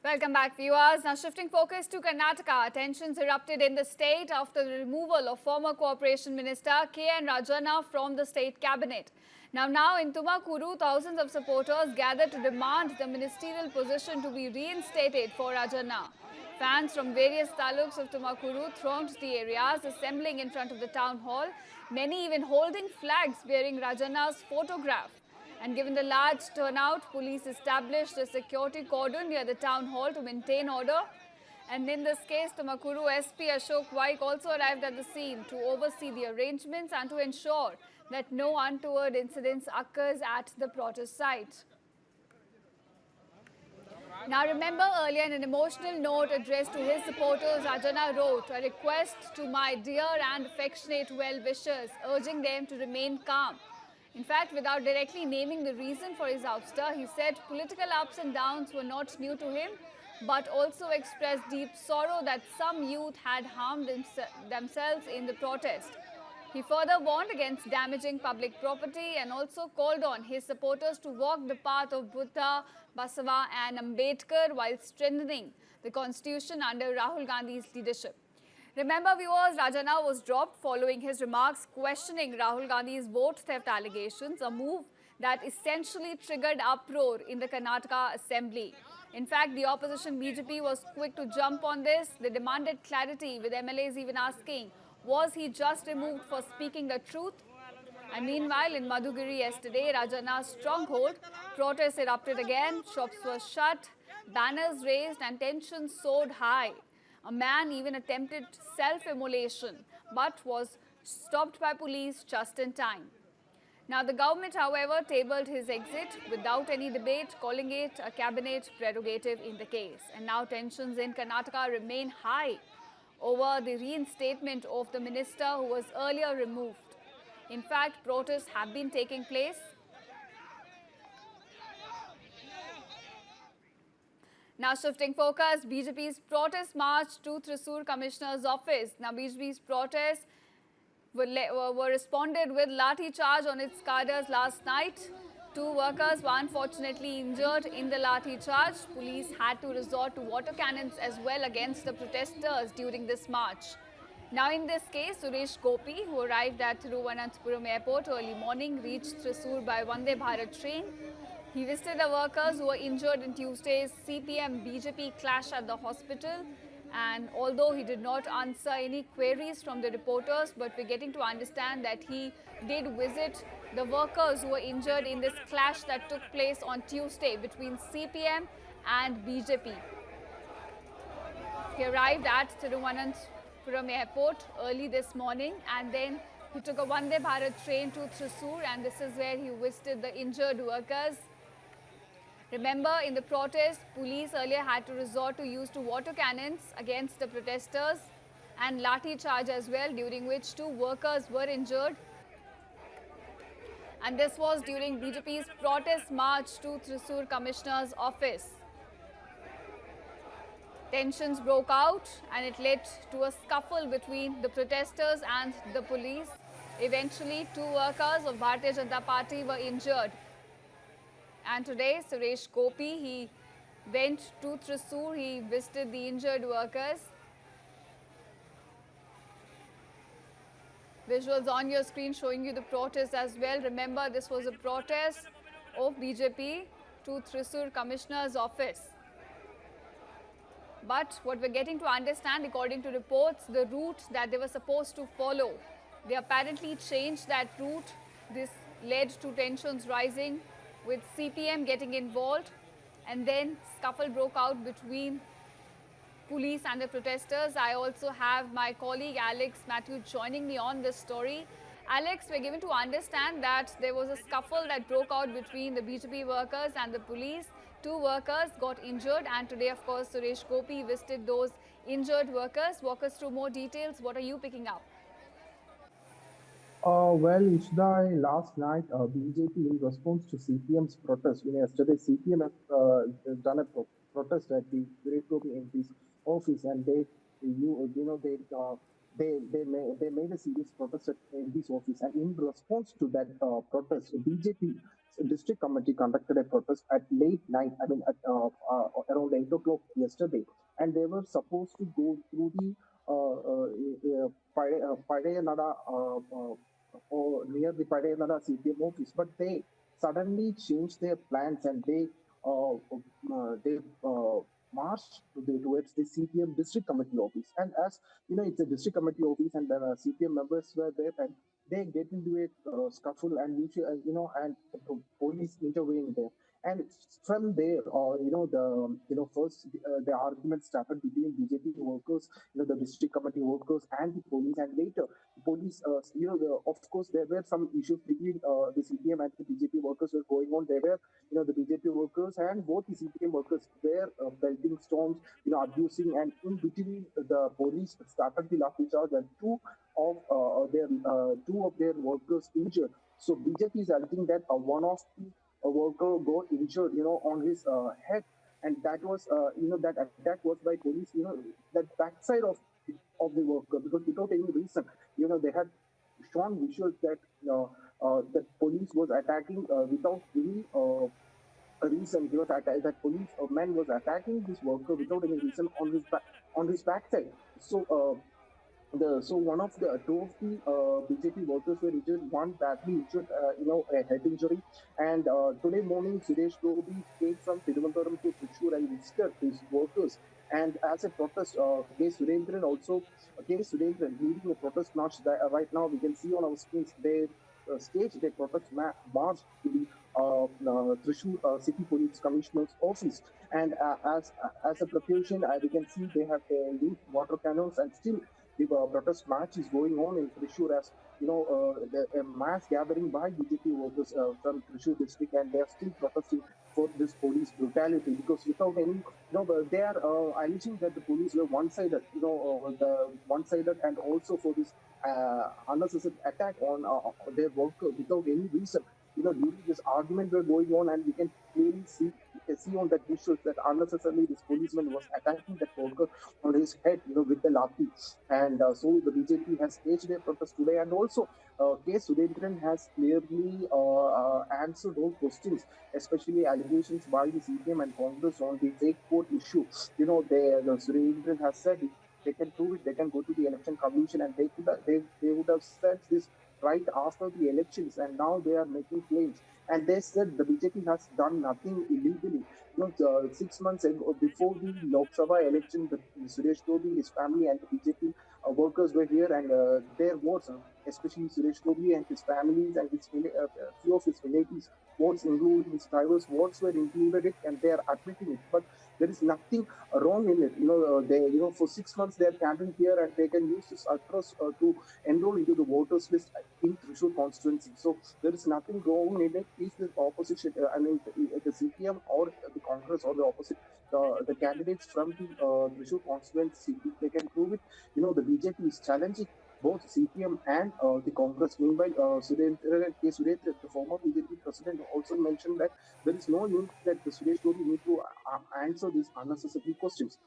Welcome back, viewers. Now shifting focus to Karnataka, tensions erupted in the state after the removal of former Corporation Minister K.N. Rajana from the state cabinet. Now in Tumakuru, thousands of supporters gathered to demand the ministerial position to be reinstated for Rajana. Fans from various taluks of Tumakuru thronged the areas, assembling in front of the town hall, many even holding flags bearing Rajana's photograph. And given the large turnout, police established a security cordon near the town hall to maintain order. And in this case, Tumakuru SP Ashok Vaik also arrived at the scene to oversee the arrangements and to ensure that no untoward incidents occurs at the protest site. Now remember earlier in an emotional note addressed to his supporters, Rajana wrote a request to my dear and affectionate well-wishers, urging them to remain calm. In fact, without directly naming the reason for his ouster, he said political ups and downs were not new to him, but also expressed deep sorrow that some youth had harmed themselves in the protest. He further warned against damaging public property and also called on his supporters to walk the path of Buddha, Basava and Ambedkar while strengthening the constitution under Rahul Gandhi's leadership. Remember, viewers, Rajana was dropped following his remarks questioning Rahul Gandhi's vote theft allegations, a move that essentially triggered uproar in the Karnataka Assembly. In fact, the opposition BJP was quick to jump on this. They demanded clarity, with MLAs even asking, was he just removed for speaking the truth? And meanwhile, in Madhugiri yesterday, Rajana's stronghold, protests erupted again, shops were shut, banners raised and tensions soared high. A man even attempted self-immolation but was stopped by police just in time. Now, the government, however, tabled his exit without any debate, calling it a cabinet prerogative in the case. And now tensions in Karnataka remain high over the reinstatement of the minister who was earlier removed. In fact, protests have been taking place. Now shifting focus, BJP's protest march to Thrissur Commissioner's office. Now BJP's protests were responded with Lathi charge on its cadres last night. 2 workers were unfortunately injured in the Lathi charge. Police had to resort to water cannons as well against the protesters during this march. Now in this case, Suresh Gopi, who arrived at Thiruvananthapuram airport early morning, reached Thrissur by Vande Bharat train. He visited the workers who were injured in Tuesday's CPM-BJP clash at the hospital. And although he did not answer any queries from the reporters, but we're getting to understand that he did visit the workers who were injured in this clash that took place on Tuesday between CPM and BJP. He arrived at Thiruvananthapuram airport early this morning and then he took a Vande Bharat train to Thrissur, and this is where he visited the injured workers. Remember, in the protest, police earlier had to resort to use water cannons against the protesters and Lathi charge as well, during which 2 workers were injured. And this was during BJP's protest march to Thrissur Commissioner's office. Tensions broke out and it led to a scuffle between the protesters and the police. Eventually, 2 workers of Bharatiya Janata Party were injured. And today, Suresh Gopi, he went to Thrissur, he visited the injured workers. Visuals on your screen showing you the protest as well. Remember, this was a protest of BJP to Thrissur Commissioner's office. But what we're getting to understand, according to reports, the route that they were supposed to follow, they apparently changed that route. This led to tensions rising, with CPM getting involved, and then scuffle broke out between police and the protesters. I also have my colleague Alex Matthew joining me on this story. Alex, we're given to understand that there was a scuffle that broke out between the BJP workers and the police. 2 workers got injured, and today, of course, Suresh Gopi visited those injured workers. Walk us through more details. What are you picking up? Well, Ishda, last night, BJP, in response to CPM's protest, yesterday CPM has done a protest at the Suresh Gopi MP's office, and they they made a serious protest at MP's office, and in response to that protest, BJP district committee conducted a protest at late night. I mean, at around 8 o'clock yesterday, and they were supposed to go through the Padayanada or near the Padayanada CPM office, but they suddenly changed their plans and they marched towards the CPM district committee office. And as you know, it's a district committee office, and the CPM members were there, and they get into a scuffle, and and the police intervening there. And from there, first the argument started between BJP workers, the district committee workers, and the police. And later, the police, of course, there were some issues between the CPM and the BJP workers were going on. There were, the BJP workers and both the CPM workers were pelting stones, abusing, and in between the police started the lathi charge, and two of their workers injured. So BJP is alleging that one of the worker got injured, on his head, and that was, that attack was by police, that backside of the worker, because without any reason, they had shown visuals that that police was attacking without any reason. That police man was attacking this worker without any reason on his backside. So one of the two of the BJP workers were injured, one badly injured, a head injury. And today morning, Suresh Gopi came from Tirunelveli to Thrissur and visited his workers. And as a protest, K. Surendran leading a protest march. Right now, we can see on our screens they staged a protest march to the Thrissur City Police Commissioner's office. And as a precaution, we can see they have used water cannons, and still the protest march is going on in Thrissur, as a mass gathering by BJP workers from Thrissur district, and they are still protesting for this police brutality, because without any, they are alleging that the police were one-sided, the one-sided, and also for this unnecessary attack on their worker without any reason. During this argument were going on, and we can clearly see on that visuals that unnecessarily this policeman was attacking that worker on his head, with the lathi. And so the BJP has staged their protest today, and also K. Surendran has clearly answered all questions, especially allegations by the CPM and Congress on the fake vote issue. Surendran has said if they can prove it, they can go to the election commission, and they would have said this right after the elections, and now they are making claims. And they said the BJP has done nothing illegally. 6 months ago, before the Lok Sabha election, the Suresh Gopi, his family, and the BJP workers were here, and their votes, especially Suresh Gopi and his families and few of his relatives' votes, including his drivers' votes, were included it, and they are admitting it. But there is nothing wrong in it. For 6 months they are camping here, and they can use this address to enroll into the voters list in Thrissur constituency. So there is nothing wrong in it. If the opposition, the CPM or the Congress or the opposite, the candidates from the Thrissur constituency, if they can prove it, the BJP is challenging both CPM and the Congress. Meanwhile, Surendran, the former BJP president, also mentioned that there is no need that the Suresh Gopi need to answer these unnecessary questions.